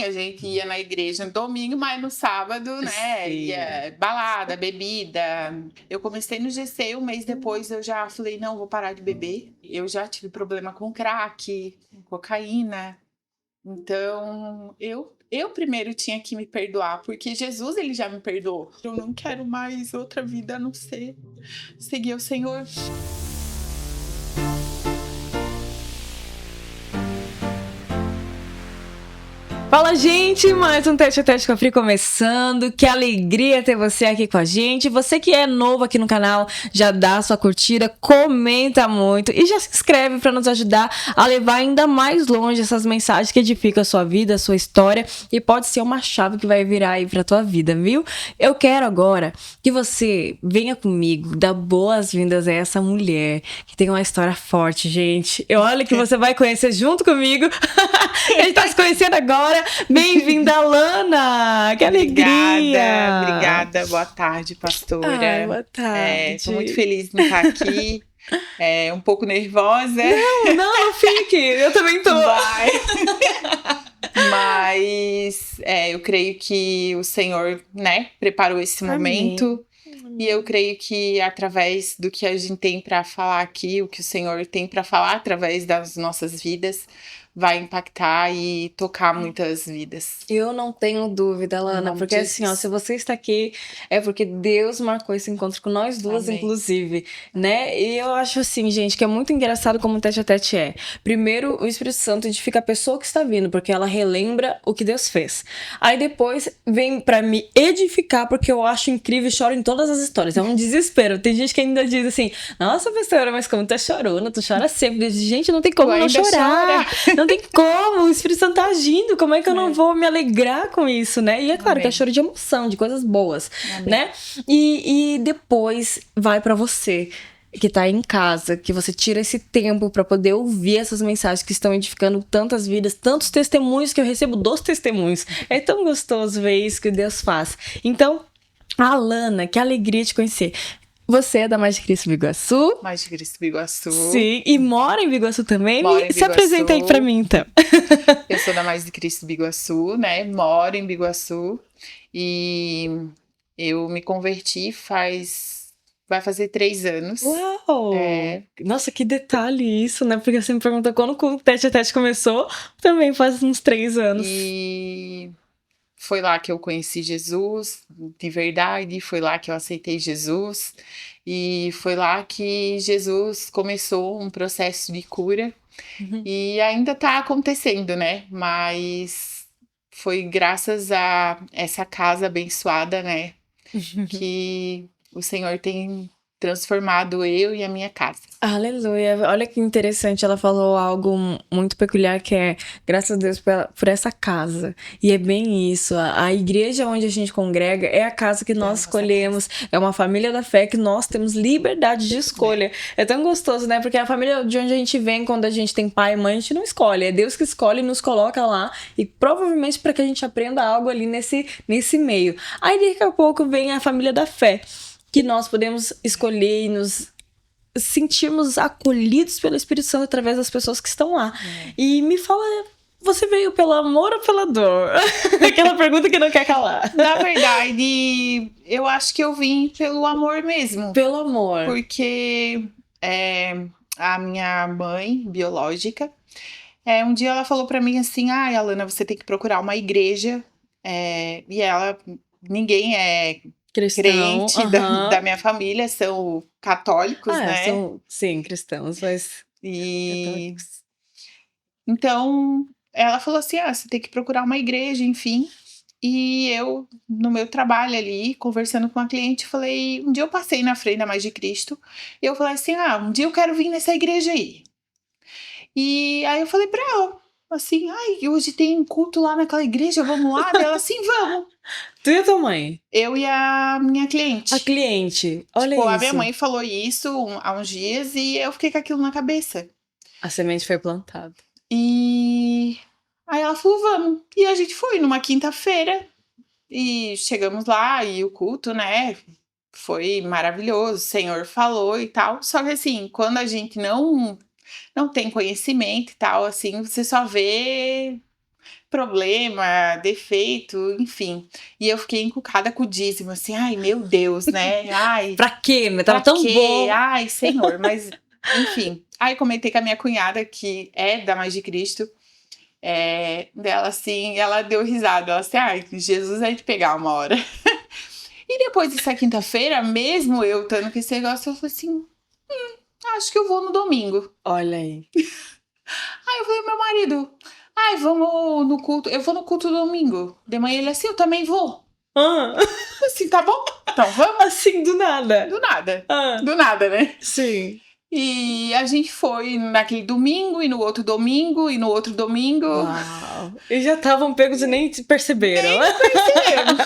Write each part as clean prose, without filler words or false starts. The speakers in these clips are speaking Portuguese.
A gente ia na igreja no domingo, mas no sábado, né, Sim. ia balada, bebida. Eu comecei no GC, um mês depois eu já falei, não, vou parar de beber. Eu já tive problema com crack, cocaína. Então, eu primeiro tinha que me perdoar, porque Jesus, ele já me perdoou. Eu não quero mais outra vida a não ser seguir o Senhor. Fala, gente! Mais um Tete a Tete com a Pri começando. Que alegria ter você aqui com a gente. Você que é novo aqui no canal, já dá sua curtida, comenta muito e já se inscreve para nos ajudar a levar ainda mais longe essas mensagens que edificam a sua vida, a sua história, e pode ser uma chave que vai virar aí pra tua vida, viu? Eu quero agora que você venha comigo, dar boas-vindas a essa mulher que tem uma história forte, gente. Eu olho que você vai conhecer junto comigo. A gente tá se conhecendo agora. Bem-vinda, Alana! Que alegria! Obrigada. Boa tarde, pastora. Ai, boa tarde. Tô muito feliz de estar aqui. Um pouco nervosa. Não fique! Eu também tô. Mas eu creio que o Senhor, né, preparou esse momento. E eu creio que através do que a gente tem para falar aqui, o que o Senhor tem para falar através das nossas vidas, vai impactar e tocar muitas vidas. Eu não tenho dúvida, Alana, porque assim, ó, se você está aqui, é porque Deus marcou esse encontro com nós duas, Amém. Inclusive, né? E eu acho assim, gente, que é muito engraçado como o Tete a Tete é. Primeiro, o Espírito Santo edifica a pessoa que está vindo, porque ela relembra o que Deus fez. Aí depois vem pra me edificar, porque eu acho incrível e choro em todas as histórias. É um desespero. Tem gente que ainda diz assim, nossa, pastora, mas como tu é chorona, tu chora sempre. Eu digo, gente, não tem como não chorar. Não tem como, o Espírito Santo tá agindo, como é que eu não vou me alegrar com isso, né? E é claro que é choro de emoção, de coisas boas, né? E depois vai pra você que tá em casa, que você tira esse tempo pra poder ouvir essas mensagens que estão edificando tantas vidas, tantos testemunhos que eu recebo dos testemunhos. É tão gostoso ver isso que Deus faz. Então, Alana, que alegria te conhecer. Você é da Mais de Cristo Biguaçu? Mais de Cristo Biguaçu. Sim, e mora em Biguaçu também? Moro em Se apresenta aí pra mim, então. Eu sou da Mais de Cristo Biguaçu, né? Moro em Biguaçu. E eu me converti vai fazer 3 anos. Uau! Nossa, que detalhe isso, né? Porque você me perguntou quando o Tete a Tete começou, também faz uns 3 anos. E foi lá que eu conheci Jesus, de verdade, foi lá que eu aceitei Jesus. E foi lá que Jesus começou um processo de cura. E ainda tá acontecendo, né? Mas foi graças a essa casa abençoada, né? Que o Senhor tem transformado eu e a minha casa. Aleluia. Olha que interessante, ela falou algo muito peculiar que é graças a Deus por essa casa. E é bem isso, a igreja onde a gente congrega é a casa que nós escolhemos, é uma família da fé que nós temos liberdade de escolha. É tão gostoso, né? Porque a família de onde a gente vem, quando a gente tem pai e mãe, a gente não escolhe, é Deus que escolhe e nos coloca lá, e provavelmente para que a gente aprenda algo ali nesse meio. Aí daqui a pouco vem a família da fé, que nós podemos escolher e nos sentirmos acolhidos pelo Espírito Santo através das pessoas que estão lá. E me fala, você veio pelo amor ou pela dor? Aquela pergunta que não quer calar. Na verdade, eu acho que eu vim pelo amor mesmo. Pelo amor. Porque a minha mãe biológica, um dia ela falou pra mim assim, Alana, você tem que procurar uma igreja. E ninguém é crente da minha família, são católicos, né? Sim, cristãos, mas católicos. Então, ela falou assim, você tem que procurar uma igreja, enfim. E eu, no meu trabalho ali, conversando com uma cliente, falei, um dia eu passei na frente da Mais de Cristo, e eu falei assim, um dia eu quero vir nessa igreja aí. E aí eu falei pra ela, assim, hoje tem culto lá naquela igreja, vamos lá? Ela assim, vamos. Tu e a tua mãe? Eu e a minha cliente. A cliente, olha isso. A minha mãe falou isso há uns dias e eu fiquei com aquilo na cabeça. A semente foi plantada. E aí ela falou, vamos. E a gente foi numa quinta-feira e chegamos lá e o culto, né, foi maravilhoso. O Senhor falou e tal. Só que assim, quando a gente não tem conhecimento e tal, assim, você só vê problema, defeito, enfim. E eu fiquei encucada com o dízimo, assim, ai, meu Deus, né? Ai, Pra quê? Mas pra tava tão quê? bom. Ai, Senhor, mas enfim. Aí comentei com a minha cunhada, que é da Mais de Cristo, dela assim, ela deu risada, ela assim, ai, Jesus vai te pegar uma hora. E depois dessa quinta-feira, mesmo eu estando com esse negócio, eu falei assim, acho que eu vou no domingo. Olha aí. Aí eu falei, meu marido, ai, vamos no culto, eu vou no culto domingo. De manhã ele assim, eu também vou. Ah, Assim, tá bom? Então vamos. assim, do nada. Do nada. Ah, Do nada, né? sim. E a gente foi naquele domingo, e no outro domingo, e no outro domingo. Uau. E já estavam pegos e nem perceberam. Nem percebemos.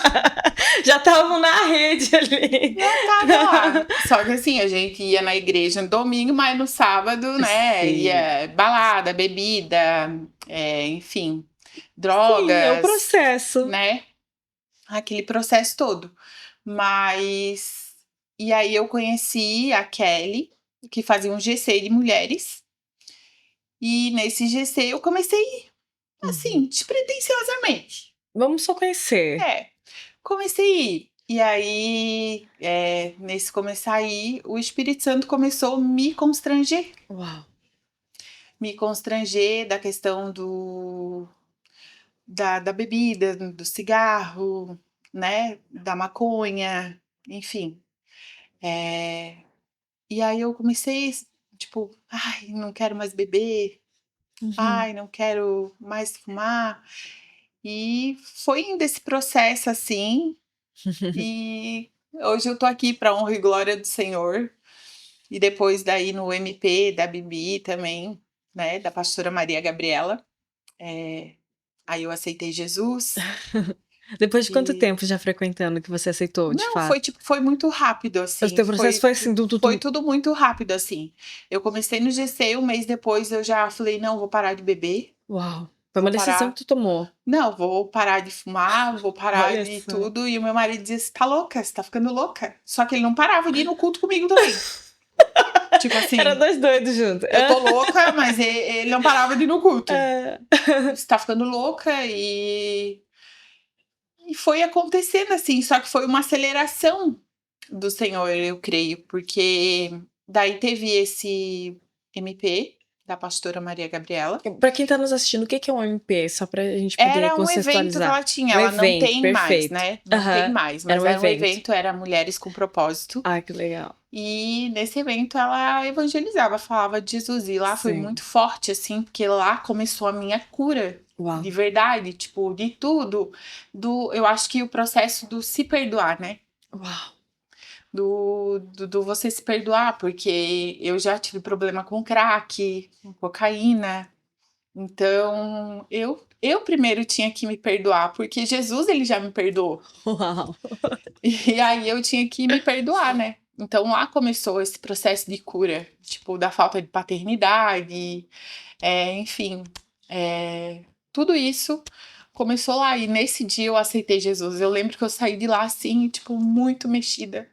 Já estavam na rede ali. Já tava lá. Só que assim, a gente ia na igreja no domingo, mas no sábado, né? Sim. Ia balada, bebida, enfim, Sim, é o drogas, processo. né? Aquele processo todo. Mas. E aí eu conheci a Kelly, que fazia um GC de mulheres. E nesse GC eu comecei a ir, Uhum. assim, despretensiosamente. Vamos só conhecer. É, comecei a ir. E aí, nesse começar a ir, o Espírito Santo começou a me constranger. Uau. Me constranger da questão da bebida, do cigarro, né? Da maconha, enfim. É, e aí eu comecei, tipo, ai, não quero mais beber, Uhum. ai, não quero mais fumar. E foi indo esse processo assim, e hoje eu tô aqui para honra e glória do Senhor. E depois daí no MP da Bibi também, né, da pastora Maria Gabriela, aí eu aceitei Jesus. Depois de quanto E tempo já frequentando que você aceitou, de não, foi fato? tipo, foi muito rápido O assim, teu processo foi assim, foi tudo muito rápido assim. Eu comecei no GC, um mês depois eu já falei, não, vou parar de beber, Uau. Foi vou uma decisão que parar. tu tomou. Não, vou parar de fumar, vou parar Olha de só. tudo. E o meu marido dizia: Você tá louca? Você tá ficando louca? Só que ele não parava de ir no culto comigo também. Tipo Era assim, dois doidos juntos. eu tô louca, mas ele não parava de ir no culto. É. Você tá ficando louca e foi acontecendo assim. Só que foi uma aceleração do Senhor, eu creio, porque daí teve esse MP da pastora Maria Gabriela. Pra quem tá nos assistindo, o que que é um MP? Só pra gente poder Era um evento que contextualizar. ela tinha, Um ela não evento, tem mais, perfeito. né? Não tem Aham. mais, Era mas um era um evento. evento, era Mulheres com Propósito. Ah, que legal. E nesse evento ela evangelizava, falava de Jesus. E lá foi Sim. muito forte, assim, porque lá começou a minha cura. Uau. De verdade, tipo, de tudo. Eu acho que o processo do se perdoar, né? Uau. Do você se perdoar, porque eu já tive problema com crack, com cocaína. Então, eu primeiro tinha que me perdoar, porque Jesus, ele já me perdoou. Uau. E aí eu tinha que me perdoar, né? Então lá começou esse processo de cura, tipo, da falta de paternidade, enfim, tudo isso começou lá. E nesse dia eu aceitei Jesus. Eu lembro que eu saí de lá assim, tipo, muito mexida.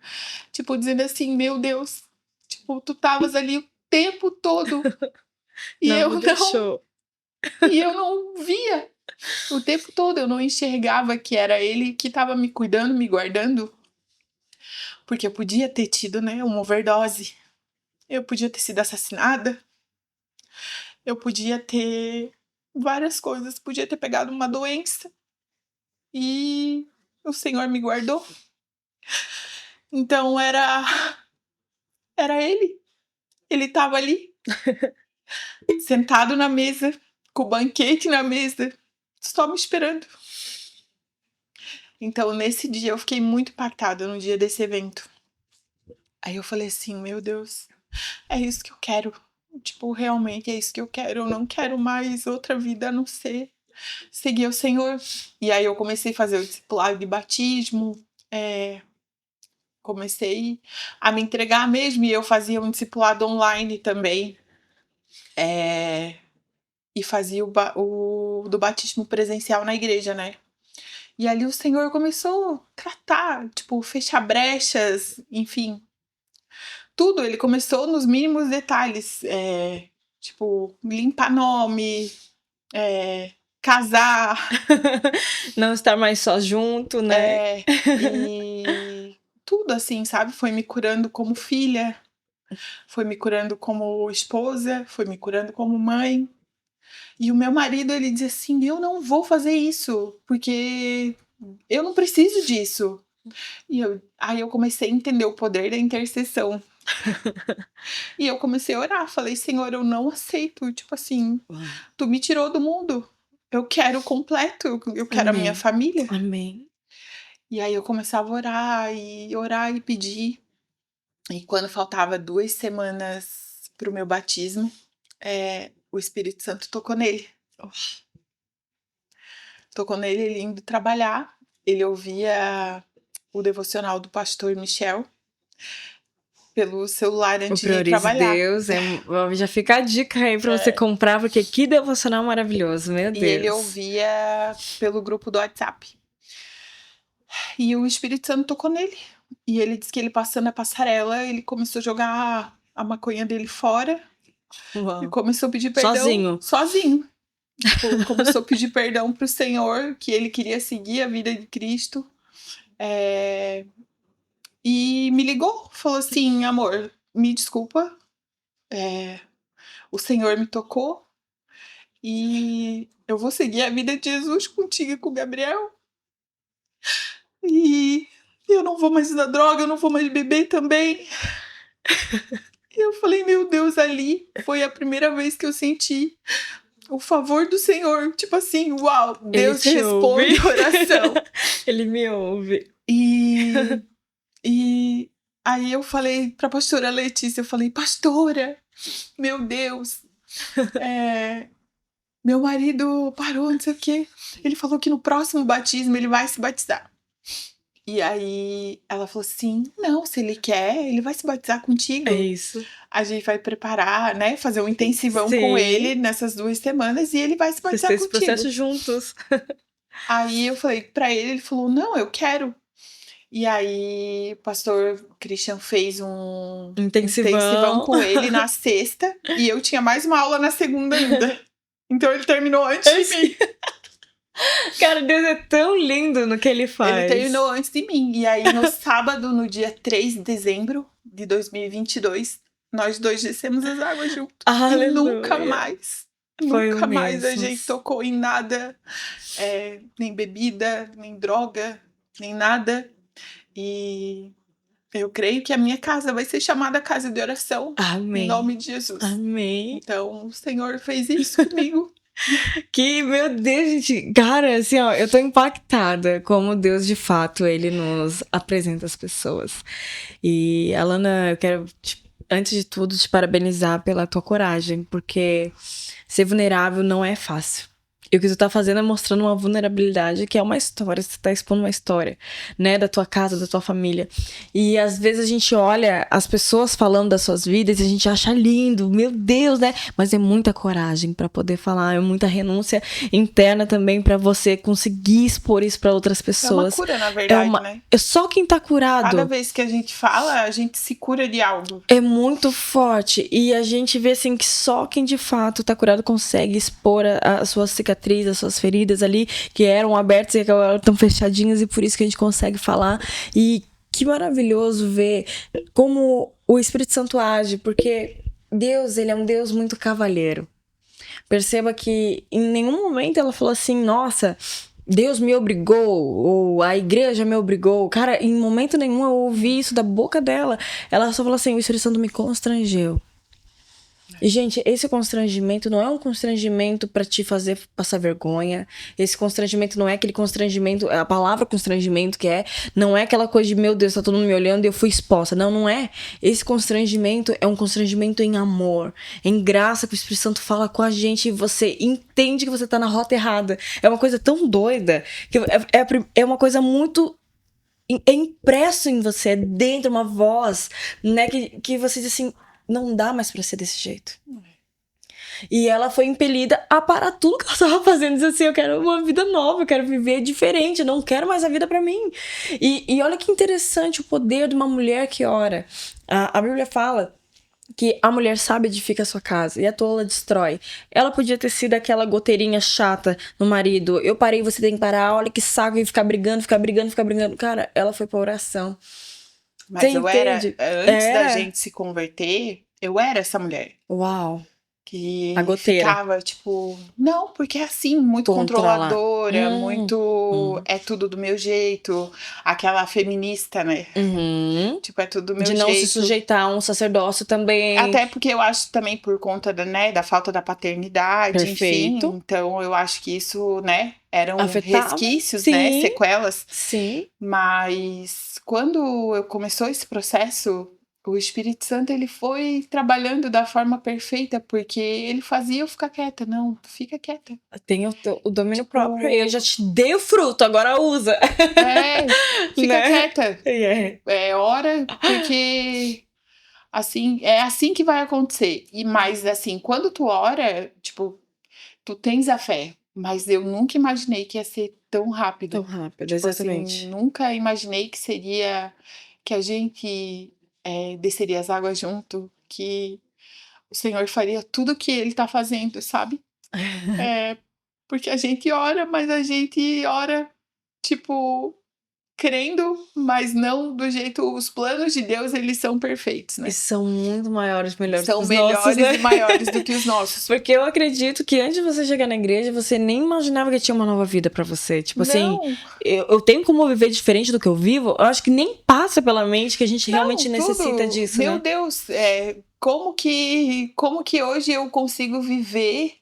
Tipo, dizendo assim, meu Deus, tipo, tu tavas ali o tempo todo e Não eu me não, deixou. e eu não via. O tempo todo eu não enxergava que era ele que estava me cuidando, me guardando, porque eu podia ter tido, né, uma overdose, eu podia ter sido assassinada, eu podia ter várias coisas, podia ter pegado uma doença e o Senhor me guardou. Então era ele estava ali, sentado na mesa, com o banquete na mesa, só me esperando. Então nesse dia eu fiquei muito impactada no dia desse evento. Aí eu falei assim, meu Deus, é isso que eu quero. Tipo, realmente é isso que eu quero. Eu não quero mais outra vida a não ser seguir o Senhor. E aí eu comecei a fazer o discipulado de batismo, comecei a me entregar mesmo. E eu fazia um discipulado online também. E fazia o do batismo presencial na igreja, né? E ali o Senhor começou a tratar, tipo, fechar brechas, enfim, tudo. Ele começou nos mínimos detalhes, tipo, limpar nome, casar, Não estar mais só junto, né? e tudo assim, sabe? Foi me curando como filha, foi me curando como esposa, foi me curando como mãe. E o meu marido, ele dizia assim: "Eu não vou fazer isso, porque eu não preciso disso". Aí eu comecei a entender o poder da intercessão. E eu comecei a orar, falei: "Senhor, eu não aceito, tipo assim, Uau. tu me tirou do mundo, eu quero o completo, eu quero a minha Amém. família". Amém. E aí eu começava a orar e pedir. E quando faltava 2 semanas para o meu batismo, o Espírito Santo tocou nele. Tocou nele, ele indo trabalhar, ele ouvia o devocional do pastor Michel pelo celular O antes de ir Priorize trabalhar. Deus. Já fica a dica aí pra você comprar, porque que devocional maravilhoso, meu E ele Deus. ouvia pelo grupo do WhatsApp. E o Espírito Santo tocou nele. E ele disse que ele passando a passarela, ele começou a jogar a maconha dele fora e Uau. começou a pedir perdão Sozinho. sozinho. Tipo, começou a pedir perdão pro Senhor, que ele queria seguir a vida de Cristo. E me ligou, falou assim: "Amor, me desculpa, o Senhor me tocou e eu vou seguir a vida de Jesus contigo e com o Gabriel. E eu não vou mais usar droga, eu não vou mais beber também". E eu falei: "Meu Deus", ali foi a primeira vez que eu senti o favor do Senhor, tipo assim, uau, Ele Deus te ouve. responde oração. Ele me ouve. E e aí eu falei pra pastora Letícia, eu falei: "Pastora, meu Deus, meu marido parou, não sei o quê, ele falou que no próximo batismo ele vai se batizar". E aí ela falou assim: "Não, se ele quer, ele vai se batizar É contigo. isso. A gente vai preparar, né, fazer um intensivão com Sim. ele nessas 2 semanas e ele vai se Vocês batizar têm esse contigo". processo juntos. Aí eu falei pra ele, ele falou: "Não, eu quero". E aí o pastor Christian fez um intensivão Intensivão. com ele na sexta, e eu tinha mais uma aula na segunda ainda. Então ele terminou antes de mim. Cara, Deus é tão lindo no que ele Ele faz. terminou antes de mim. E aí no sábado, no dia 3 de dezembro de 2022, nós 2 descemos as águas juntos. E Aleluia. Foi o nunca mais a mesmo. gente tocou em nada, nem bebida, nem droga, nem nada. E eu creio que a minha casa vai ser chamada casa de oração, em Amém. nome de Jesus. Amém. Então o Senhor fez isso comigo. Que, meu Deus, gente. Cara, assim, ó, eu tô impactada como Deus, de fato, ele nos apresenta as pessoas. E, Alana, eu quero, antes de tudo, te parabenizar pela tua coragem, porque ser vulnerável não é fácil. E o que tu tá fazendo é mostrando uma vulnerabilidade que é uma história, você tá expondo uma história, né, da tua casa, da tua família. E às vezes a gente olha as pessoas falando das suas vidas e a gente acha lindo, meu Deus, né? Mas é muita coragem pra poder falar, é muita renúncia interna também pra você conseguir expor isso pra outras É uma pessoas. cura, na verdade, né? É só quem tá curado. Cada vez que a gente fala, a gente se cura de algo. É muito forte. E a gente vê assim que só quem de fato tá curado consegue expor as suas cicatrizes, as suas feridas ali, que eram abertas e agora estão fechadinhas, e por isso que a gente consegue falar. E que maravilhoso ver como o Espírito Santo age, porque Deus, ele é um Deus muito cavalheiro. Perceba que em nenhum momento ela falou assim, nossa, Deus me obrigou, ou a igreja me obrigou. Cara, em momento nenhum eu ouvi isso da boca dela. Ela só falou assim, o Espírito Santo me constrangeu. E, gente, esse constrangimento não é um constrangimento pra te fazer passar vergonha. Esse constrangimento não é aquele constrangimento, a palavra constrangimento que não é aquela coisa de, meu Deus, tá todo mundo me olhando e eu fui exposta. Não, não é. Esse constrangimento é um constrangimento em amor, em graça, que o Espírito Santo fala com a gente e você entende que você tá na rota errada. É uma coisa tão doida, que é uma coisa muito... É impresso em você, é dentro, uma voz, né, que você diz assim, não dá mais pra ser desse jeito. E ela foi impelida a parar tudo que ela estava fazendo. Dizer assim, eu quero uma vida nova, eu quero viver diferente, eu não quero mais a vida pra mim. E olha que interessante o poder de uma mulher que ora. A Bíblia fala que a mulher sábia edifica a sua casa e a tola destrói. Ela podia ter sido aquela goteirinha chata no marido. Eu parei, você tem que parar. Olha que saco e ficar brigando, ficar brigando, ficar brigando. Cara, ela foi pra oração. Você Mas eu era, entende? antes da Era. gente se converter, eu era essa mulher. Uau. A Que goteira. ficava, tipo, não, porque é assim, muito Controlar. controladora, muito. Hum. É tudo do meu jeito. Aquela feminista, né? Uhum. Tipo, é tudo do De meu não se jeito. sujeitar a um sacerdócio também. Até porque eu acho também por conta da, né, da falta da paternidade, enfim. Perfeito. Então eu acho que isso, né, eram Afetava. resquícios, né, Sim. sequelas. Sim. Mas quando eu começou esse processo, o Espírito Santo ele foi trabalhando da forma perfeita, porque ele fazia eu ficar quieta. Não, fica quieta. Tem o domínio próprio aí. Eu Tipo, já te dei o fruto, agora usa. fica Né? quieta. É. É hora, porque assim, é assim que vai acontecer. E mais assim, quando tu ora, tipo, tu tens a fé, mas eu nunca imaginei que ia ser tão Tão rápido. rápido, Tipo assim, exatamente. nunca imaginei que seria que a gente desceria as águas junto, que o Senhor faria tudo o que Ele tá fazendo, sabe? É, porque a gente ora, mas a gente ora, tipo, crendo, mas não do jeito. Os planos de Deus, eles são perfeitos, E né? são muito maiores, melhores que São os nossos, melhores né? e maiores do que os nossos. Porque eu acredito que antes de você chegar na igreja, você nem imaginava que tinha uma nova vida pra você. Tipo assim, Não, eu tenho como viver diferente do que eu vivo? Eu acho que nem passa pela mente que a gente não, realmente necessita tudo. disso, Meu né? Deus, como que hoje eu consigo viver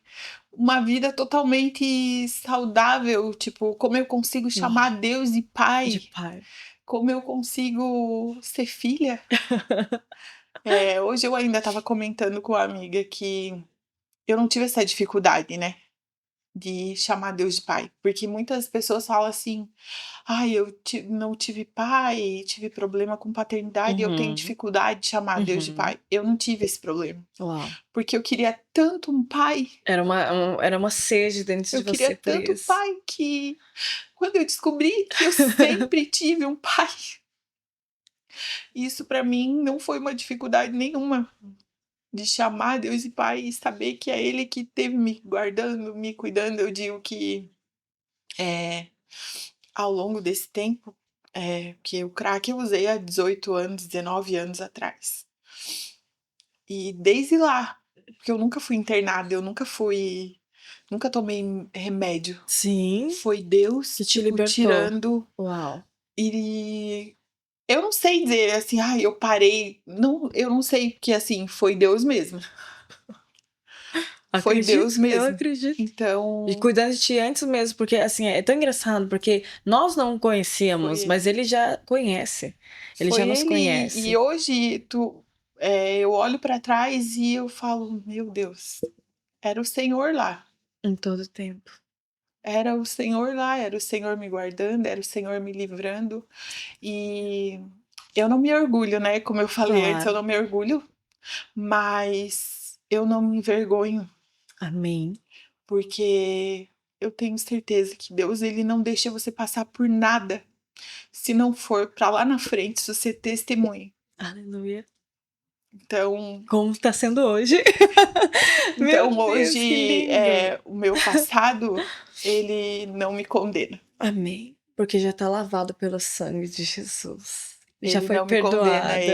uma vida totalmente saudável? Tipo, como eu consigo Uau, chamar Deus de de pai? pai. Como eu consigo ser filha? Hoje eu ainda estava comentando com uma amiga que eu não tive essa dificuldade, né? De chamar Deus de pai. Porque muitas pessoas falam assim: ai, não tive pai, tive problema com paternidade, eu tenho Uhum, dificuldade de chamar Deus de uhum. pai. Eu não tive esse problema. Uau. Porque eu queria tanto um pai, Era uma sede dentro eu de queria você por tanto um isso. pai que quando eu descobri que eu sempre tive um pai, isso pra mim não foi uma dificuldade nenhuma de chamar Deus de pai e saber que é Ele que esteve me guardando, me cuidando. Eu digo que é, ao longo desse tempo, que o crack eu usei há 18 anos, 19 anos atrás. E desde lá, porque eu nunca fui internada, nunca tomei remédio. Sim, Foi Deus, que te tipo, libertou. tirando Uau. e eu não sei dizer assim: "Ai, eu parei", não, eu não sei, porque assim, foi Deus mesmo, foi Deus Acredito, eu mesmo. acredito. E Então, cuidando de ti antes mesmo, porque assim, é tão engraçado, porque nós não foi conhecíamos, mas ele. ele já conhece. Ele já Foi nos ele e conhece hoje eu olho pra trás e eu falo: "Meu Deus, era o Senhor lá". em todo tempo. Era o Senhor lá, era o Senhor me guardando, era o Senhor me livrando. E eu não me orgulho, né, como eu falei antes, eu Claro. não me orgulho, mas eu não me envergonho, Amém. porque eu tenho certeza que Deus ele não deixa você passar por nada, se não for para lá na frente se você testemunha. Aleluia. Então Como está sendo hoje. Meu então Deus, que hoje, lindo. o meu passado, ele não me condena. Amém. Porque já está lavado pelo sangue de Jesus. Já Ele foi não me condena, perdoada.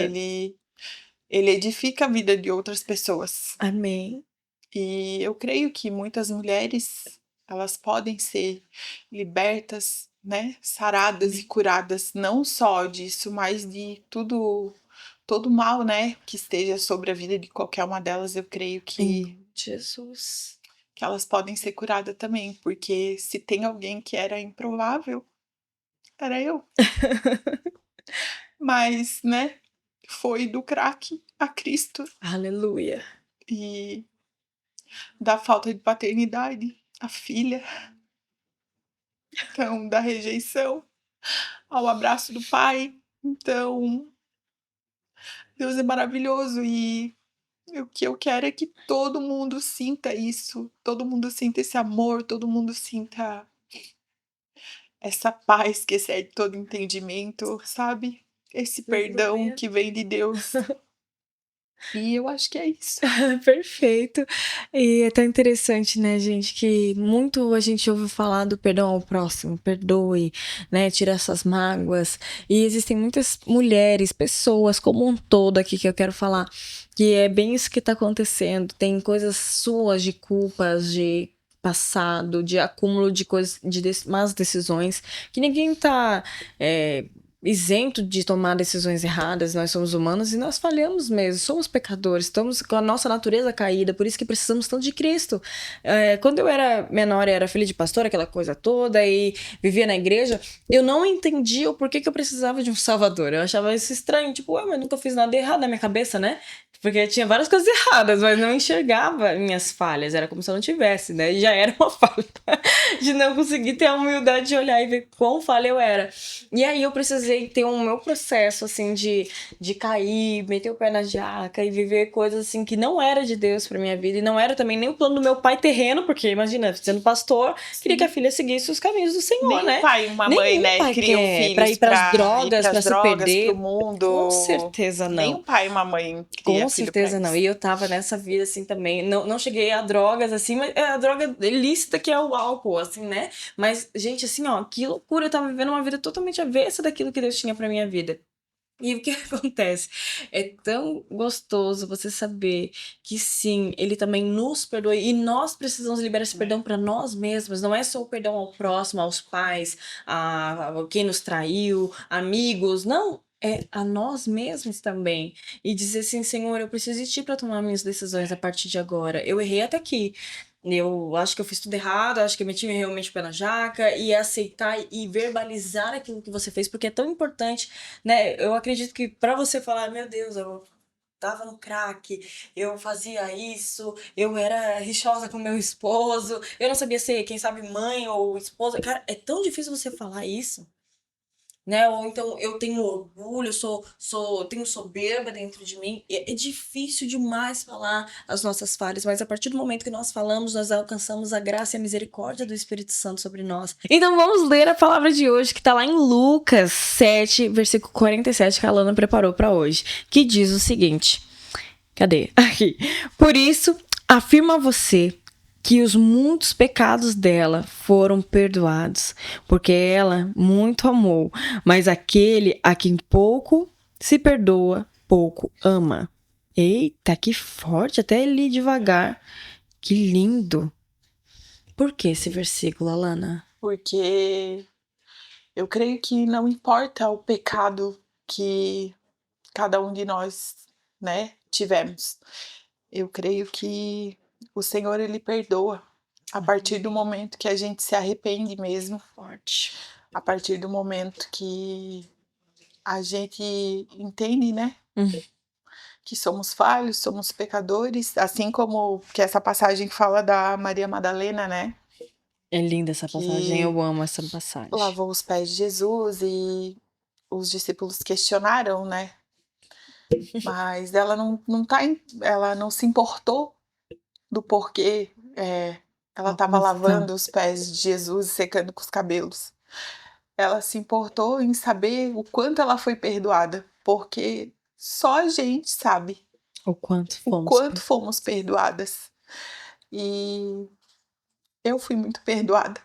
ele edifica a vida de outras pessoas. Amém. E eu creio que muitas mulheres, elas podem ser libertas, né, saradas e Amém. curadas, não só disso, mas de todo mal, né, que esteja sobre a vida de qualquer uma delas, eu creio Em que nome de Jesus. elas podem ser curadas também, porque se tem alguém que era improvável, era eu. Mas, né, foi do crack a Cristo Aleluia. e da falta de paternidade, a filha, então da rejeição ao abraço do pai. Então, Deus é maravilhoso e o que eu quero é que todo mundo sinta isso, todo mundo sinta esse amor, todo mundo sinta essa paz que excede todo entendimento, sabe? Esse perdão Aleluia. que vem de Deus. E eu acho que é isso. Perfeito. E é tão interessante, né, gente, que muito a gente ouve falar do perdão ao próximo, perdoe, né, tira essas mágoas. E existem muitas mulheres, pessoas como um todo aqui que eu quero falar, que é bem isso que tá acontecendo. Tem coisas suas de culpas, de passado, de acúmulo de coisas, de más decisões, que ninguém tá isento de tomar decisões erradas. Nós somos humanos e nós falhamos mesmo, somos pecadores, estamos com a nossa natureza caída, por isso que precisamos tanto de Cristo. Quando eu era menor, eu era filha de pastor, aquela coisa toda, e vivia na igreja, eu não entendia o porquê que eu precisava de um salvador. Eu achava isso estranho, tipo, mas nunca fiz nada errado na minha cabeça, né? Porque tinha várias coisas erradas, mas não enxergava minhas falhas. Era como se eu não tivesse, né? E já era uma falha de não conseguir ter a humildade de olhar e ver quão falha eu era. E aí eu precisei ter um meu processo, assim, de cair, meter o pé na jaca e viver coisas, assim, que não era de Deus pra minha vida. E não era também nem o plano do meu pai terreno, porque, imagina, sendo pastor, queria que a filha seguisse os caminhos do Senhor, Nem né? um pai e uma Nenhum mãe, né, pai criam quer filhos pra ir pras drogas, pra se perder. pro mundo. Com certeza não. Nem um pai e uma mãe cria Com filho pra certeza não. isso. E eu tava nessa vida assim também. Não cheguei a drogas assim, mas a droga ilícita que é o álcool, assim, né? Mas, gente, assim, ó, que loucura. Eu tava vivendo uma vida totalmente avessa daquilo que Deus tinha pra minha vida. E o que acontece? É tão gostoso você saber que sim, ele também nos perdoa e nós precisamos liberar esse perdão para nós mesmos. Não é só o perdão ao próximo, aos pais, a quem nos traiu, amigos. Não, é a nós mesmos também. E dizer assim, Senhor, eu preciso de ti para tomar minhas decisões a partir de agora. Eu errei até aqui. Eu acho que eu fiz tudo errado, acho que eu meti realmente o pé na jaca e aceitar e verbalizar aquilo que você fez, porque é tão importante, né? Eu acredito que para você falar, meu Deus, eu tava no crack, eu fazia isso, eu era rixosa com meu esposo, eu não sabia ser, quem sabe, mãe ou esposa. Cara, é tão difícil você falar isso, né? Ou então eu tenho orgulho, tenho soberba dentro de mim. É difícil demais falar as nossas falhas, mas a partir do momento que nós falamos, nós alcançamos a graça e a misericórdia do Espírito Santo sobre nós. Então vamos ler a palavra de hoje, que tá lá em Lucas 7, versículo 47, que a Alana preparou para hoje, que diz o seguinte. Cadê? Aqui. Por isso, afirmo a você que os muitos pecados dela foram perdoados, porque ela muito amou, mas aquele a quem pouco se perdoa, pouco ama. Eita, que forte, até li devagar. Que lindo. Por que esse versículo, Alana? Porque eu creio que não importa o pecado que cada um de nós, né, tivemos. Eu creio que o Senhor, ele perdoa a partir do momento que a gente se arrepende mesmo. Forte. A partir do momento que a gente entende, né, que somos falhos, somos pecadores, assim como que essa passagem fala da Maria Madalena, né, É linda essa passagem, que eu amo essa passagem. lavou os pés de Jesus e os discípulos questionaram, né, mas ela ela não se importou do porquê, ela estava lavando os pés de Jesus e secando com os cabelos. Ela se importou em saber o quanto ela foi perdoada, porque só a gente sabe O quanto fomos perdoadas. E eu fui muito perdoada.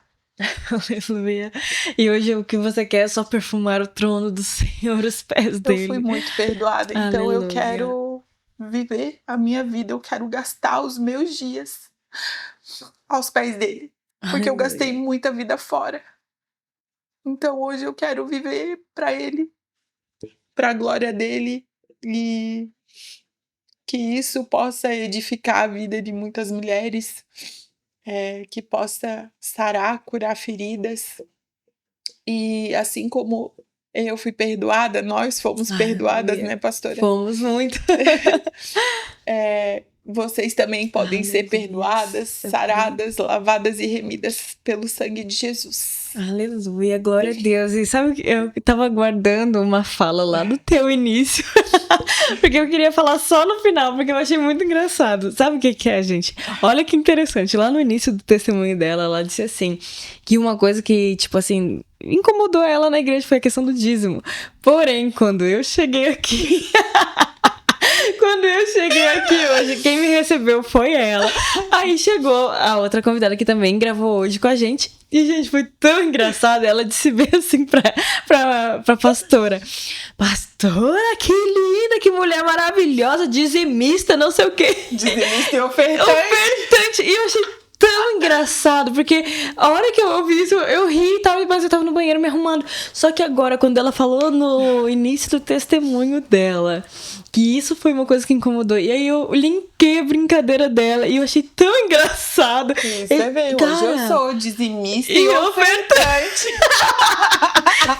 Aleluia. E hoje o que você quer é só perfumar o trono do Senhor, os pés dele. Eu fui muito perdoada, então Aleluia. eu quero viver a minha vida, eu quero gastar os meus dias aos pés dele, porque eu gastei muita vida fora. Então hoje eu quero viver para ele, para a glória dele, e que isso possa edificar a vida de muitas mulheres, que possa sarar, curar feridas. E assim como eu fui perdoada, nós fomos perdoadas, né, pastora? Fomos muito. Vocês também podem ser perdoadas, saradas, lavadas e remidas pelo sangue de Jesus. Aleluia, glória a Deus. E sabe que eu tava guardando uma fala lá do teu início, porque eu queria falar só no final, porque eu achei muito engraçado. Sabe o que é, gente? Olha que interessante. Lá no início do testemunho dela, ela disse assim, que uma coisa que, tipo assim, incomodou ela na igreja foi a questão do dízimo. Porém, quando eu cheguei aqui... Quando eu cheguei aqui hoje, quem me recebeu foi ela. Aí chegou a outra convidada que também gravou hoje com a gente. E, gente, foi tão engraçado. Ela disse bem assim pra pastora: Pastora, que linda, que mulher maravilhosa, dizimista, não sei o quê. Dizimista e ofertante. Ofertante. E eu achei tão engraçado, porque a hora que eu ouvi isso, eu ri e tal, mas eu tava no banheiro me arrumando. Só que agora, quando ela falou no início do testemunho dela, que isso foi uma coisa que incomodou, e aí eu linkei a brincadeira dela, e eu achei tão engraçado. Isso é bem, hoje eu sou dizimista e ofertante. Pra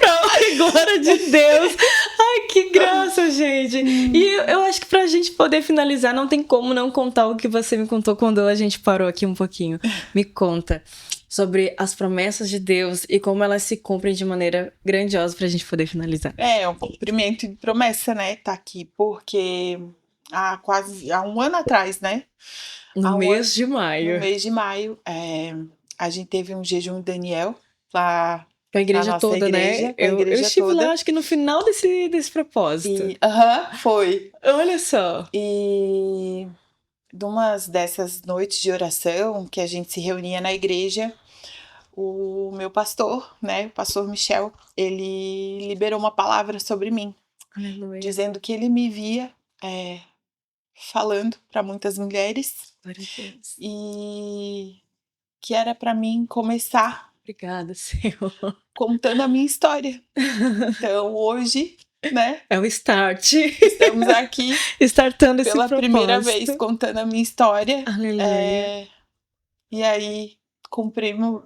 glória de Deus. Ai, que graça, gente. E eu acho que pra gente poder finalizar, não tem como não contar o que você me contou quando a gente parou aqui um pouquinho. Me conta sobre as promessas de Deus e como elas se cumprem de maneira grandiosa pra gente poder finalizar. É um cumprimento de promessa, né? Tá aqui, porque há um ano atrás, né? No mês de maio. No mês de maio, a gente teve um jejum de Daniel lá. Com a igreja toda, igreja, né? Eu estive toda. Lá, acho que no final desse propósito. Foi. Olha só. E de umas dessas noites de oração que a gente se reunia na igreja, o meu pastor, né, o pastor Michel, ele liberou uma palavra sobre mim. Aleluia. Dizendo que ele me via falando para muitas mulheres. E que era para mim começar. Obrigada, Senhor. Contando a minha história. Então, hoje, né? É o start. Estamos aqui. Startando esse propósito. Pela primeira vez, contando a minha história. Aleluia. E aí, cumprimos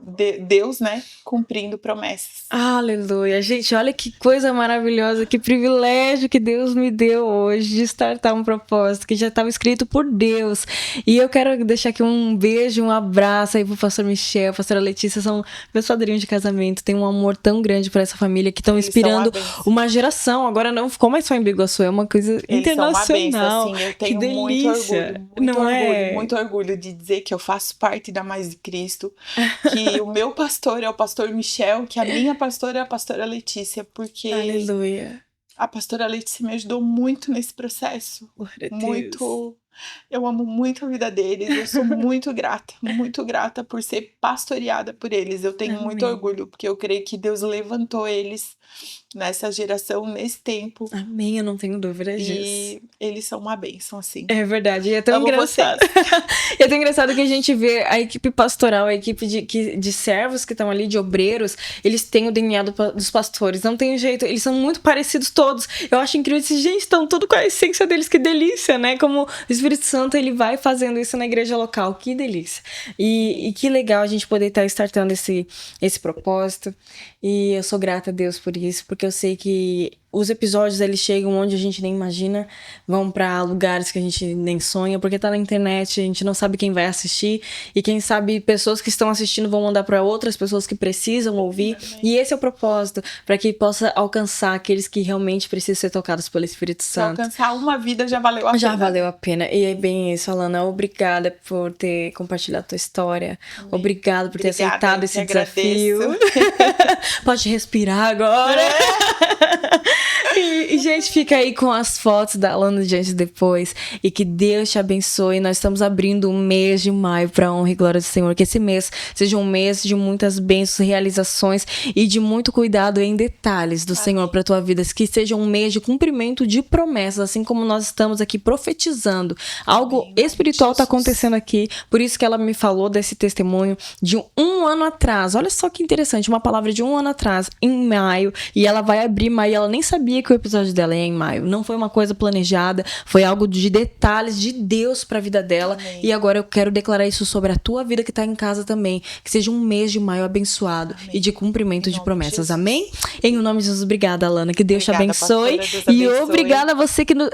Deus, né? Cumprindo promessas. Aleluia. Gente, olha que coisa maravilhosa, que privilégio que Deus me deu hoje de startar um propósito que já estava escrito por Deus. E eu quero deixar aqui um beijo, um abraço aí pro pastor Michel, pastora Letícia, são meus padrinhos de casamento, tem um amor tão grande por essa família que estão inspirando uma geração. Agora não ficou mais só em Biguaçu, é uma coisa internacional. São uma benção, assim, eu tenho que delícia. Muito orgulho de dizer que eu faço parte da Mais de Cristo, que o meu pastor é o pastor Michel, que a minha pastora é a pastora Letícia, porque Aleluia. A pastora Letícia me ajudou muito nesse processo. Muito. Eu amo muito a vida deles, eu sou muito grata por ser pastoreada por eles. Eu tenho muito orgulho, porque eu creio que Deus levantou eles nessa geração, nesse tempo. Amém, eu não tenho dúvida disso. E eles são uma bênção, assim. É verdade, e é tão engraçado. E é tão engraçado que a gente vê a equipe pastoral, a equipe de servos que estão ali, de obreiros, eles têm o DNA dos pastores, não tem jeito, eles são muito parecidos todos. Eu acho incrível, gente, estão tudo com a essência deles, que delícia, né? Como o Espírito Santo, ele vai fazendo isso na igreja local, que delícia. E que legal a gente poder estar startando esse propósito. E eu sou grata a Deus por isso, porque eu sei que os episódios, eles chegam onde a gente nem imagina, vão pra lugares que a gente nem sonha, porque tá na internet, a gente não sabe quem vai assistir, e quem sabe pessoas que estão assistindo vão mandar pra outras pessoas que precisam ouvir, e esse é o propósito, pra que possa alcançar aqueles que realmente precisam ser tocados pelo Espírito Santo. Se alcançar uma vida já valeu a pena. Já valeu a pena, e é bem isso, Alana, obrigada por ter compartilhado a tua história, obrigada por ter aceitado esse desafio. Pode respirar agora. E, gente, fica aí com as fotos da Alana de antes e depois. E que Deus te abençoe. Nós estamos abrindo o mês de maio para a honra e glória do Senhor. Que esse mês seja um mês de muitas bênçãos, realizações e de muito cuidado em detalhes do Senhor para a tua vida. Que seja um mês de cumprimento de promessas, assim como nós estamos aqui profetizando. Algo espiritual está acontecendo aqui. Por isso que ela me falou desse testemunho de um ano atrás. Olha só que interessante, uma palavra de um ano atrás, em maio. E ela vai abrir maio. Ela nem sabia que o episódio dela ia em maio. Não foi uma coisa planejada, foi algo de detalhes de Deus pra vida dela. Amém. E agora eu quero declarar isso sobre a tua vida que tá em casa também. Que seja um mês de maio abençoado. Amém. E de cumprimento de promessas. Amém? Em nome de Jesus, obrigada, Alana. Que Deus te abençoe. Deus e obrigada a você que nos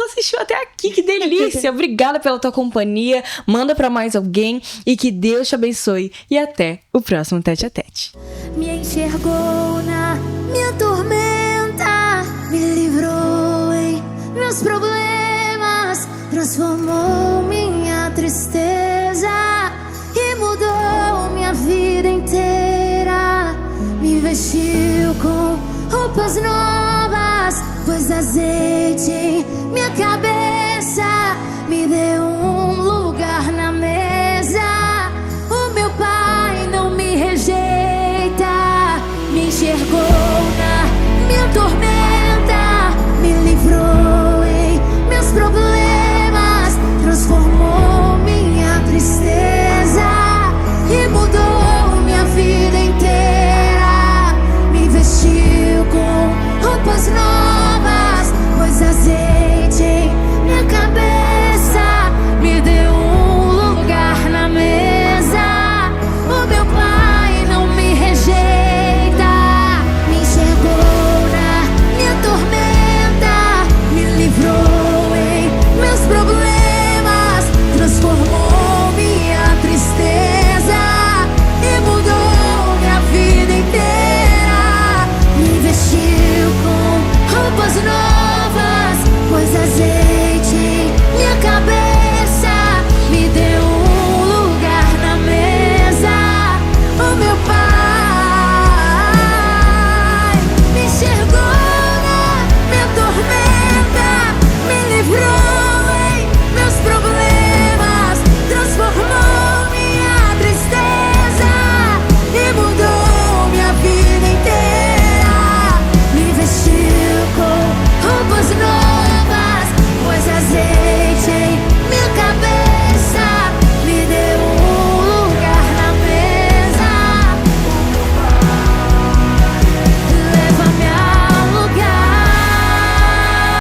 assistiu até aqui. Que delícia. Obrigada pela tua companhia. Manda pra mais alguém. E que Deus te abençoe. E até o próximo Tete a Tete. Me enxergou na minha tormenta, me livrou em meus problemas, transformou minha tristeza e mudou minha vida inteira. Me vestiu com roupas novas, pôs azeite em minha cabeça deu